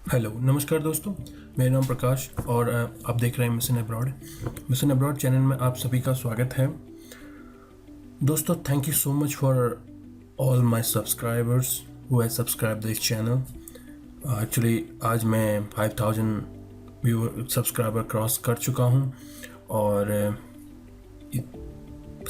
Hello नमस्कार दोस्तों, मेरा नाम प्रकाश और आप देख रहे हैं mission abroad. Mission abroad channel में आप सभी का स्वागत है। दोस्तों, thank you so much for all my subscribers who have subscribe this channel. Actually आज मैं 5000 व्यूअर सब्सक्राइबर क्रॉस कर चुका हूं और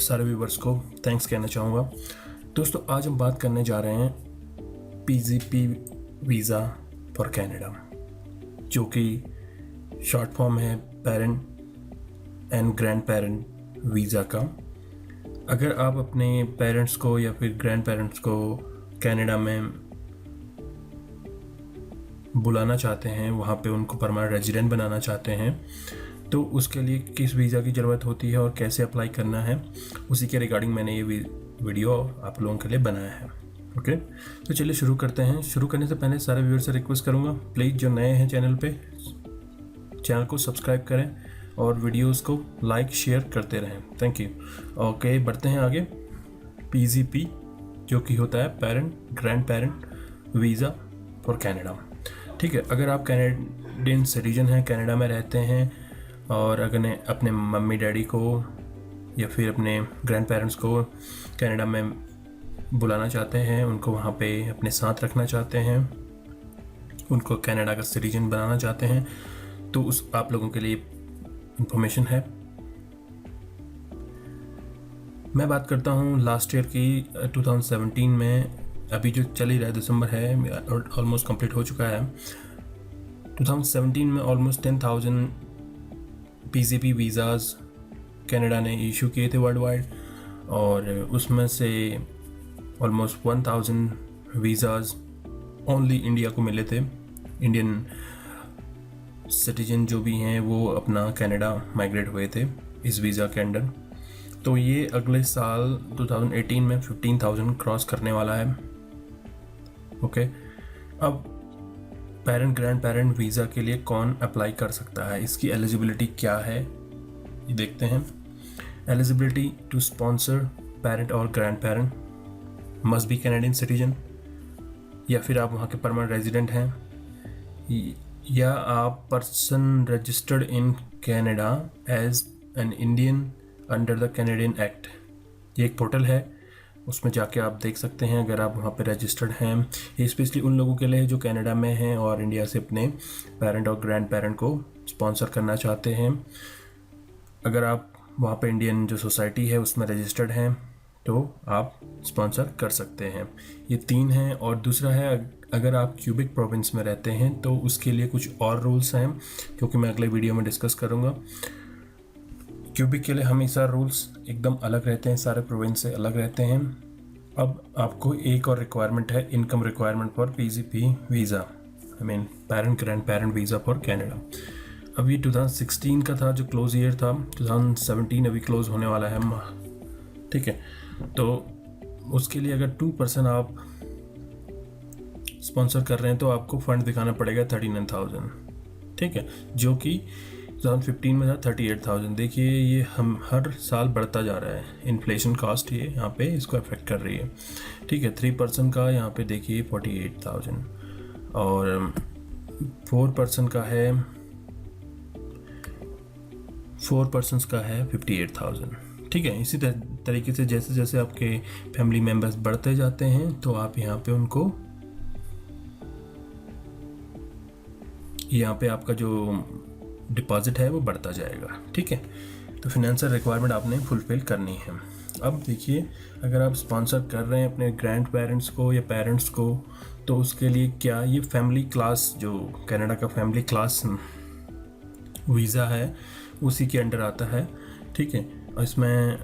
सारे व्यूवर्स को थैंक्स कहना चाहूँगा। दोस्तों, आज हम बात करने जा रहे हैं पीजीपी वीज़ा फॉर कनाडा, जो कि शॉर्ट फॉर्म है parent and grand parent visa का। अगर आप अपने पेरेंट्स को या फिर ग्रैंड पेरेंट्स को कनाडा में बुलाना चाहते हैं, वहाँ पे उनको परमानेंट रेजिडेंट बनाना चाहते हैं, तो उसके लिए किस वीज़ा की ज़रूरत होती है और कैसे अप्लाई करना है, उसी के रिगार्डिंग मैंने ये वीडियो आप लोगों के लिए बनाया है। ओके, तो चलिए शुरू करते हैं। शुरू करने से पहले सारे व्यूअर्स से रिक्वेस्ट करूंगा, प्लीज़ जो नए हैं चैनल को सब्सक्राइब करें और वीडियोस को लाइक शेयर करते रहें। Thank you. ओके, बढ़ते हैं आगे। पीजीपी जो कि होता है parent grand parent visa for Canada. ठीक है, अगर आप कैनेडियन सिटीजन हैं, कनाडा में रहते हैं और अगर अपने मम्मी डैडी को या फिर अपने ग्रैंड पेरेंट्स को कनाडा में बुलाना चाहते हैं, उनको वहाँ पे अपने साथ रखना चाहते हैं, उनको कनाडा का सिटीजन बनाना चाहते हैं, तो उस आप लोगों के लिए इंफॉर्मेशन है। मैं बात करता हूँ लास्ट ईयर की 2017 में। अभी जो चल ही रहा है, दिसंबर है और ऑलमोस्ट कंप्लीट हो चुका है। 2017 में ऑलमोस्ट 10,000 पीजीपी वीज़ाज़ कनाडा ने इशू किए थे वर्ल्ड वाइड, और उसमें से ऑलमोस्ट 1000 वीज़ाज़ ओनली इंडिया को मिले थे। इंडियन सिटीजन जो भी हैं वो अपना कनाडा माइग्रेट हुए थे इस वीज़ा के अंडर। तो ये अगले साल 2018 में 15,000 क्रॉस करने वाला है। ओके, अब पेरेंट ग्रैंड पेरेंट वीज़ा के लिए कौन अप्लाई कर सकता है, इसकी एलिजिबिलिटी क्या है ये देखते हैं। एलिजिबिलिटी टू स्पॉन्सर पेरेंट और grand parent must be Canadian citizen, या फिर आप वहाँ के परमानेंट रेजिडेंट हैं, या आप person registered in Canada as an Indian under the Canadian act. ये एक पोर्टल है, उसमें जाके आप देख सकते हैं अगर आप वहाँ पे रजिस्टर्ड हैं। ये स्पेशली उन लोगों के लिए जो कनाडा में हैं और इंडिया से अपने पेरेंट और ग्रैंड पेरेंट को स्पॉन्सर करना चाहते हैं। अगर आप वहाँ पे इंडियन जो सोसाइटी है उसमें रजिस्टर्ड हैं तो आप स्पॉन्सर कर सकते हैं। ये 3 हैं। और दूसरा है, अगर आप क्यूबिक प्रोविंस में रहते हैं तो उसके लिए कुछ और रूल्स हैं, क्योंकि मैं अगले वीडियो में डिस्कस करूँगा। क्यूबिक के लिए हमेशा रूल्स एकदम अलग रहते हैं, सारे प्रोविंस से अलग रहते हैं। अब आपको एक और रिक्वायरमेंट है, income requirement for PGP visa, I mean parent grand parent visa for Canada. अब ये 2016 का था जो क्लोज ईयर था, 2017 अभी क्लोज होने वाला है। ठीक है, तो उसके लिए अगर 2% आप स्पॉन्सर कर रहे हैं तो आपको फंड दिखाना पड़ेगा 39,000। ठीक है, जो कि 2015 में था 38,000। देखिए, ये हम हर साल बढ़ता जा रहा है। इन्फ्लेशन कॉस्ट ये यहाँ पे इसको अफेक्ट कर रही है। ठीक है, 3% का यहाँ पे देखिए 48,000, और 4% का है 4% का है 58,000। ठीक है, इसी तरीके से जैसे जैसे आपके फैमिली मेम्बर्स बढ़ते जाते हैं तो आप यहाँ पे आपका जो डिपॉजिट है वो बढ़ता जाएगा। ठीक है, तो फिनेंशियल रिक्वायरमेंट आपने फुलफिल करनी है। अब देखिए, अगर आप स्पॉन्सर कर रहे हैं अपने ग्रैंड पेरेंट्स को या पेरेंट्स को, तो उसके लिए क्या ये फैमिली क्लास, जो कनाडा का फैमिली क्लास वीज़ा है उसी के अंडर आता है। ठीक है, इसमें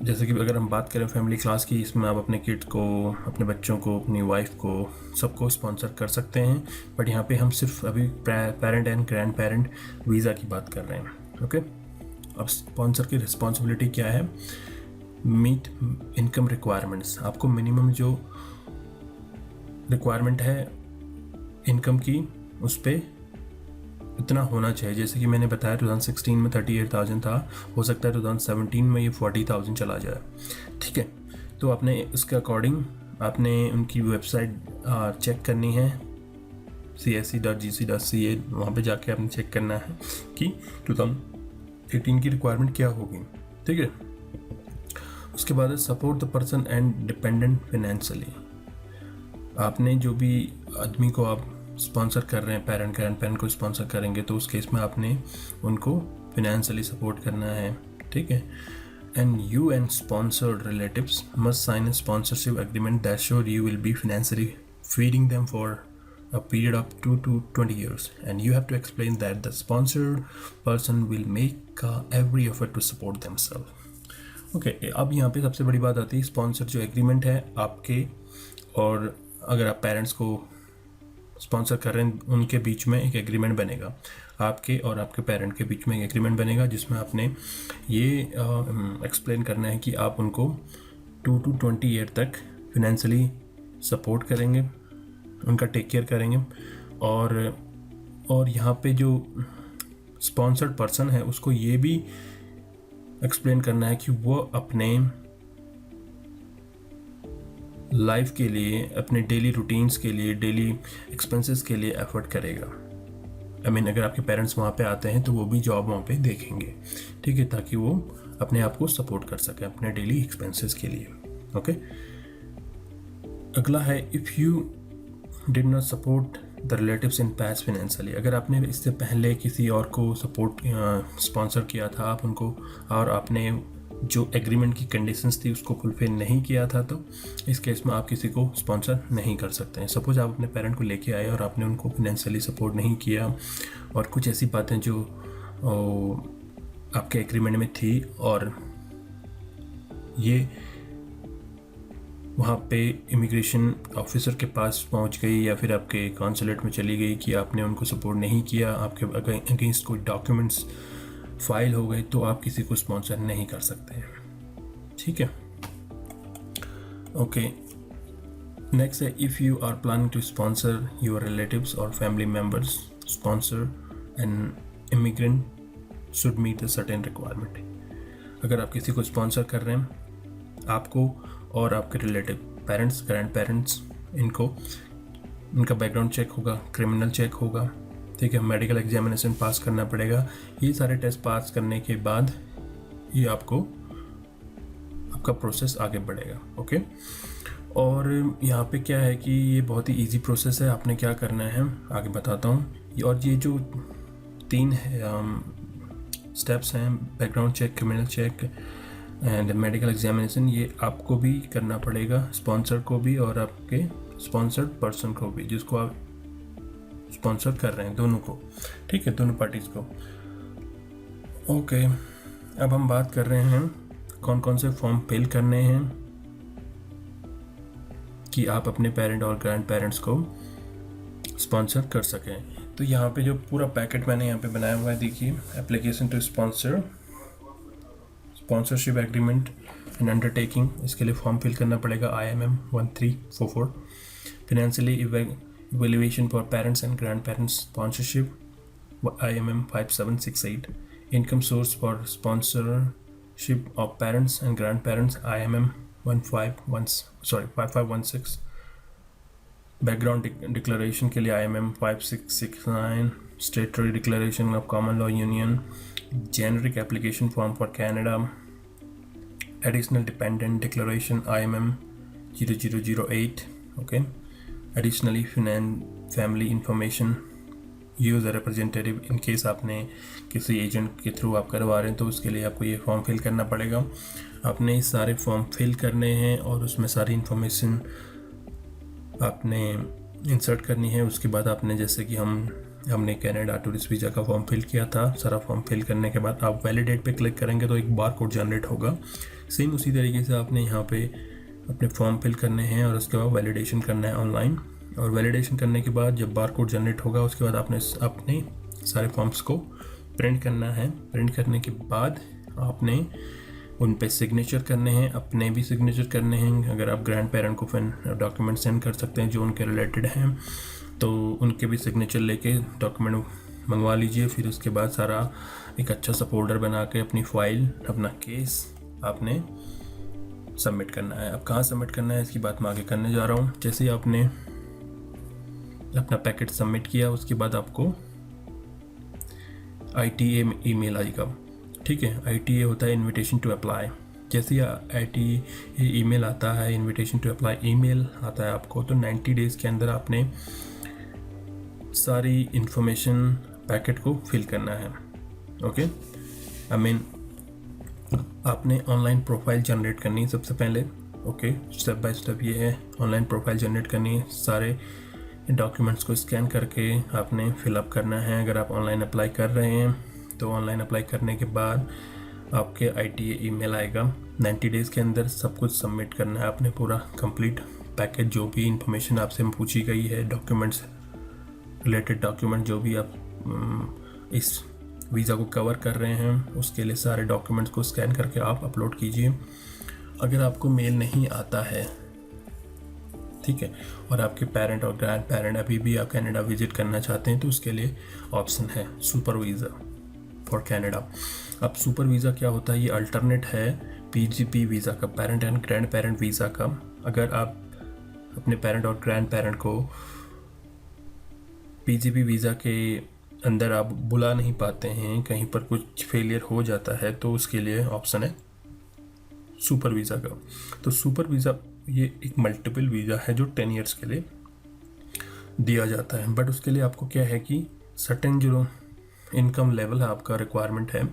जैसे कि अगर हम बात करें फैमिली क्लास की, इसमें आप अपने किड को, अपने बच्चों को, अपनी वाइफ को, सबको स्पॉन्सर कर सकते हैं। बट यहाँ पे हम सिर्फ अभी parent and grand parent visa की बात कर रहे हैं। ओके, अब स्पॉन्सर की रिस्पॉन्सिबिलिटी क्या है? Meet income requirements. आपको मिनिमम जो रिक्वायरमेंट है इनकम की, उस पर इतना होना चाहिए। जैसे कि मैंने बताया 2016 में 38,000 था, हो सकता है 2017 में ये 40,000 चला जाए। ठीक है, तो आपने इसके अकॉर्डिंग आपने उनकी वेबसाइट चेक करनी है CSE.gc.ca, वहाँ पे जाके आपने चेक करना है कि 2018 की रिक्वायरमेंट क्या होगी, ठीक है। उसके बाद है support the person and dependent financially. आपने जो भी आदमी को आप स्पॉन्सर कर रहे हैं, पेरेंट ग्रैंड पेरेंट को स्पॉन्सर करेंगे, तो उस केस में आपने उनको फाइनेंशियली सपोर्ट करना है, ठीक है। And you and sponsored relatives must sign a sponsorship agreement that sure you will be financially feeding them for a period of 2 to 20 years, and you have to explain that the sponsored person will make every effort to support themselves. Okay, अब यहाँ पे सबसे बड़ी बात आती है sponsor जो agreement है आपके, और अगर आप पेरेंट्स को स्पॉन्सर कर रहे हैं उनके बीच में एक एग्रीमेंट बनेगा, आपके और आपके पेरेंट के बीच में एक एग्रीमेंट बनेगा, जिसमें आपने ये एक्सप्लेन करना है कि आप उनको 2 to 20 ईयर तक फिनेंशियली सपोर्ट करेंगे, उनका टेक केयर करेंगे। और यहाँ पे जो स्पॉन्सर्ड पर्सन है उसको ये भी एक्सप्लेन करना है कि वो अपने लाइफ के लिए, अपने डेली रूटीन्स के लिए, डेली एक्सपेंसेस के लिए एफर्ट करेगा। अगर आपके पेरेंट्स वहाँ पे आते हैं तो वो भी जॉब वहाँ पे देखेंगे, ठीक है, ताकि वो अपने आप को सपोर्ट कर सकें अपने डेली एक्सपेंसेस के लिए। ओके, अगला है if you did not support the relatives in past financially. अगर आपने इससे पहले किसी और को सपोर्ट स्पॉन्सर किया था आप उनको, और आपने जो एग्रीमेंट की कंडीशंस थी उसको फुलफिल नहीं किया था, तो इस केस में आप किसी को स्पॉन्सर नहीं कर सकते हैं। सपोज आप अपने पेरेंट को लेके आए और आपने उनको फाइनेंशियली सपोर्ट नहीं किया, और कुछ ऐसी बातें जो आपके एग्रीमेंट में थी और ये वहाँ पे इमिग्रेशन ऑफिसर के पास पहुँच गई या फिर आपके कॉन्सुलेट में चली गई कि आपने उनको सपोर्ट नहीं किया, आपके अगेंस्ट कोई डॉक्यूमेंट्स फाइल हो गए, तो आप किसी को स्पॉन्सर नहीं कर सकते हैं, ठीक है। ओके, नेक्स्ट है if you are planning to sponsor your relatives और family members, sponsor an immigrant should meet the certain requirement. अगर आप किसी को स्पॉन्सर कर रहे हैं, आपको और आपके रिलेटिव, पेरेंट्स, ग्रैंड पेरेंट्स, इनका बैकग्राउंड चेक होगा, क्रिमिनल चेक होगा, ठीक है, मेडिकल एग्जामिनेशन पास करना पड़ेगा। ये सारे टेस्ट पास करने के बाद ये आपका प्रोसेस आगे बढ़ेगा। ओके, और यहाँ पे क्या है कि ये बहुत ही इजी प्रोसेस है। आपने क्या करना है आगे बताता हूँ। और ये जो 3 स्टेप्स हैं, background check, criminal check and medical examination, ये आपको भी करना पड़ेगा, स्पॉन्सर को भी और आपके स्पॉन्सर्ड पर्सन को भी, जिसको आप स्पॉन्सर कर रहे हैं, दोनों को, ठीक है, दोनों पार्टीज को। ओके, अब हम बात कर रहे हैं कौन कौन से फॉर्म फिल करने हैं कि आप अपने पेरेंट और ग्रैंड पेरेंट्स को स्पॉन्सर कर सकें। तो यहाँ पे जो पूरा पैकेट मैंने यहाँ पे बनाया हुआ है, देखिए, application to sponsor, sponsorship agreement and undertaking, इसके लिए फॉर्म फिल करना पड़ेगा IMM 1344, financially evaluation for parents and grand parents sponsorship IMM 5768, income source for sponsorship of parents and grand parents IMM 5516, background declaration के लिए IMM 5669, statutory declaration of common law union, generic application form for Canada, additional dependent declaration IMM 0008, okay, additionally family information, use a representative, in case आपने किसी agent के through आप करवा रहे हैं तो उसके लिए आपको ये फॉर्म फिल करना पड़ेगा। आपने सारे फॉर्म फिल करने हैं और उसमें सारी इंफॉर्मेशन आपने इंसर्ट करनी है। उसके बाद आपने, जैसे कि हमने कनाडा टूरिस्ट वीज़ा का फॉर्म फिल किया था, सारा फॉर्म फिल करने के बाद आप वैलिडेट पे क्लिक करेंगे तो एक बार कोड जनरेट होगा। सेम उसी तरीके से आपने यहाँ पे अपने फॉर्म फिल करने हैं और उसके बाद वैलिडेशन करना है ऑनलाइन, और वैलिडेशन करने के बाद जब बार कोड जनरेट होगा उसके बाद आपने अपने सारे फॉर्म्स को प्रिंट करना है। प्रिंट करने के बाद आपने उन पे सिग्नेचर करने हैं, अपने भी सिग्नेचर करने हैं। अगर आप ग्रैंड पेरेंट को फिर डॉक्यूमेंट सेंड कर सकते हैं जो उनके रिलेटेड हैं, तो उनके भी सिग्नेचर लेके डॉक्यूमेंट मंगवा लीजिए। फिर उसके बाद सारा एक अच्छा सा फोल्डर बना के अपनी फाइल, अपना केस आपने सबमिट करना है। अब कहाँ सबमिट करना है इसकी बात मैं आगे करने जा रहा हूँ। जैसे ही आपने अपना पैकेट सबमिट किया, उसके बाद आपको ITA ईमेल आएगा। ठीक है, ITA होता है इनविटेशन टू अप्लाई। जैसे ही ITA ईमेल आता है, इनविटेशन टू अप्लाई ईमेल आता है आपको, तो 90 डेज़ के अंदर आपने सारी इंफॉर्मेशन पैकेट को फिल करना है। ओके, आपने ऑनलाइन प्रोफाइल जनरेट करनी है सबसे पहले। ओके, स्टेप बाय स्टेप ये है, ऑनलाइन प्रोफाइल जनरेट करनी है, सारे डॉक्यूमेंट्स को स्कैन करके आपने फिलअप करना है। अगर आप ऑनलाइन अप्लाई कर रहे हैं तो ऑनलाइन अप्लाई करने के बाद आपके ITA ईमेल आएगा। 90 डेज़ के अंदर सब कुछ सबमिट करना है आपने, पूरा कंप्लीट पैकेज, जो भी इंफॉर्मेशन आपसे पूछी गई है, डॉक्यूमेंट्स, रिलेटेड डॉक्यूमेंट जो भी आप इस वीज़ा को कवर कर रहे हैं, उसके लिए सारे डॉक्यूमेंट्स को स्कैन करके आप अपलोड कीजिए। अगर आपको मेल नहीं आता है, ठीक है, और आपके पेरेंट और ग्रैंड पेरेंट अभी भी आप कनाडा विजिट करना चाहते हैं, तो उसके लिए ऑप्शन है सुपर वीज़ा फॉर कनाडा। अब सुपर वीज़ा क्या होता है? ये अल्टरनेट है PGP वीज़ा का, parent and grand parent visa का। अगर आप अपने पेरेंट और ग्रैंड पेरेंट को PGP वीज़ा के अंदर आप बुला नहीं पाते हैं, कहीं पर कुछ फेलियर हो जाता है, तो उसके लिए ऑप्शन है सुपर वीज़ा का। तो सुपर वीज़ा ये एक मल्टीपल वीज़ा है जो 10 ईयर्स के लिए दिया जाता है, बट उसके लिए आपको क्या है कि सर्टेन जो इनकम लेवल है, आपका रिक्वायरमेंट है,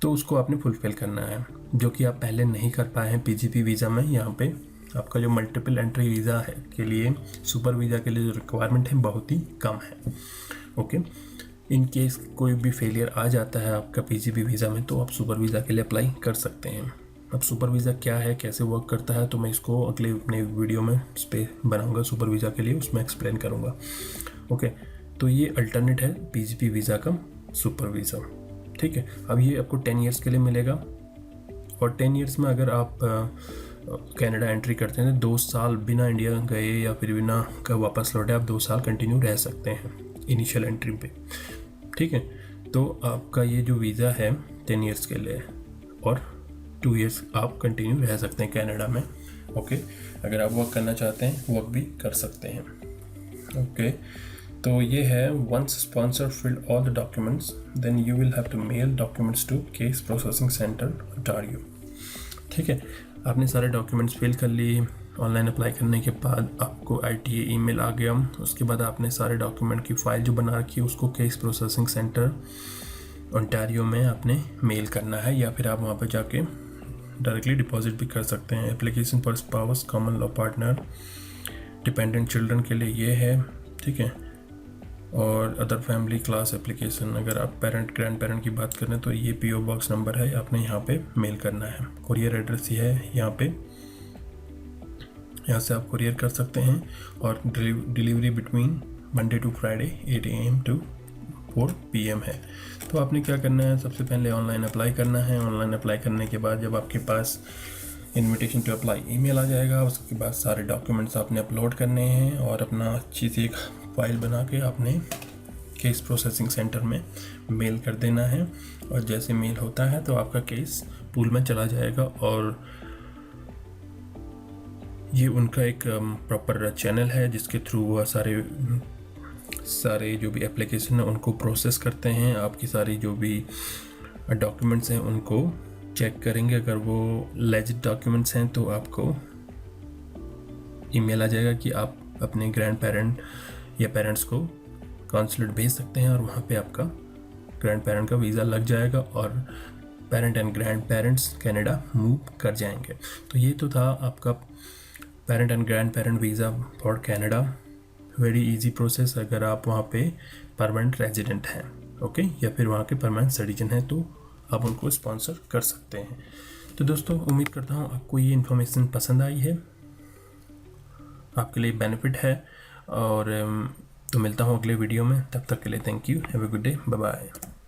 तो उसको आपने फुलफिल करना है, जो कि आप पहले नहीं कर पाए हैं PGP वीज़ा में। यहाँ पे आपका जो मल्टीपल एंट्री वीज़ा है के लिए, सुपर वीज़ा के लिए जो रिक्वायरमेंट है बहुत ही कम है। ओके, इन केस कोई भी फेलियर आ जाता है आपका PGP वीज़ा में, तो आप सुपर वीज़ा के लिए अप्लाई कर सकते हैं। अब सुपर वीज़ा क्या है, कैसे वर्क करता है, तो मैं इसको अगले अपने वीडियो में इस पर बनाऊँगा सुपर वीज़ा के लिए, उसमें एक्सप्लेन करूँगा। ओके, तो ये अल्टरनेट है PGP वीज़ा का सुपर वीज़ा। ठीक है, अब ये आपको 10 ईयर्स के लिए मिलेगा, और 10 ईयर्स में अगर आप कनाडा एंट्री करते हैं तो 2 साल बिना इंडिया गए या फिर बिना का वापस लौटे, आप 2 साल कंटिन्यू रह सकते हैं इनिशियल एंट्री पे। ठीक है, तो आपका ये जो वीज़ा है 10 ईयर्स के लिए, और 2 ईयर्स आप कंटिन्यू रह सकते हैं कनाडा में। ओके, अगर आप वर्क करना चाहते हैं वर्क भी कर सकते हैं। ओके, तो ये है, once sponsor filled all the documents then you will have to mail documents to case processing centre Ontario. ठीक है, आपने सारे डॉक्यूमेंट्स फिल कर लिए, ऑनलाइन अप्लाई करने के बाद आपको ITA ईमेल आ गया। उसके बाद आपने सारे डॉक्यूमेंट की फ़ाइल जो बना रखी है उसको केस प्रोसेसिंग सेंटर ओंटारियो में आपने मेल करना है, या फिर आप वहाँ पर जाके डायरेक्टली डिपॉजिट भी कर सकते हैं। Application for spouse, common law partner, dependent children के लिए ये है। ठीक है, और अदर फैमिली क्लास एप्लीकेशन, अगर आप पेरेंट ग्रैंड पेरेंट की बात करें तो ये PO बॉक्स नंबर है, आपने यहाँ पे मेल करना है। कुरियर एड्रेस ये है यहाँ पे, यहाँ से आप कुरियर कर सकते हैं, और delivery between Monday to Friday 8 AM to 4 PM है। तो आपने क्या करना है, सबसे पहले ऑनलाइन अप्लाई करना है। ऑनलाइन अप्लाई करने के बाद जब आपके पास इनविटेशन टू अप्लाई ईमेल आ जाएगा, उसके बाद सारे डॉक्यूमेंट्स आपने अपलोड करने हैं, और अपना अच्छी सी एक फाइल बना के आपने केस प्रोसेसिंग सेंटर में मेल कर देना है। और जैसे मेल होता है तो आपका केस पूल में चला जाएगा, और ये उनका एक प्रॉपर चैनल है जिसके थ्रू वह सारे जो भी एप्लीकेशन है उनको प्रोसेस करते हैं। आपकी सारी जो भी डॉक्यूमेंट्स हैं उनको चेक करेंगे, अगर वो लेजिट डॉक्यूमेंट्स हैं तो आपको ईमेल आ जाएगा कि आप अपने ग्रैंड पेरेंट या पेरेंट्स को कॉन्सुलेट भेज सकते हैं, और वहाँ पे आपका ग्रैंड पेरेंट का वीज़ा लग जाएगा, और parent and grand parents Canada move कर जाएंगे। तो ये तो था आपका parent and grand parent visa for Canada. Very easy process, अगर आप वहाँ पे परमानेंट रेजिडेंट हैं, ओके, या फिर वहाँ के परमानेंट सिटीजन हैं, तो आप उनको स्पॉन्सर कर सकते हैं। तो दोस्तों, उम्मीद करता हूँ आपको ये इन्फॉर्मेशन पसंद आई है, आपके लिए बेनिफिट है, और तो मिलता हूँ अगले वीडियो में। तब तक के लिए thank you, have a good day, bye bye.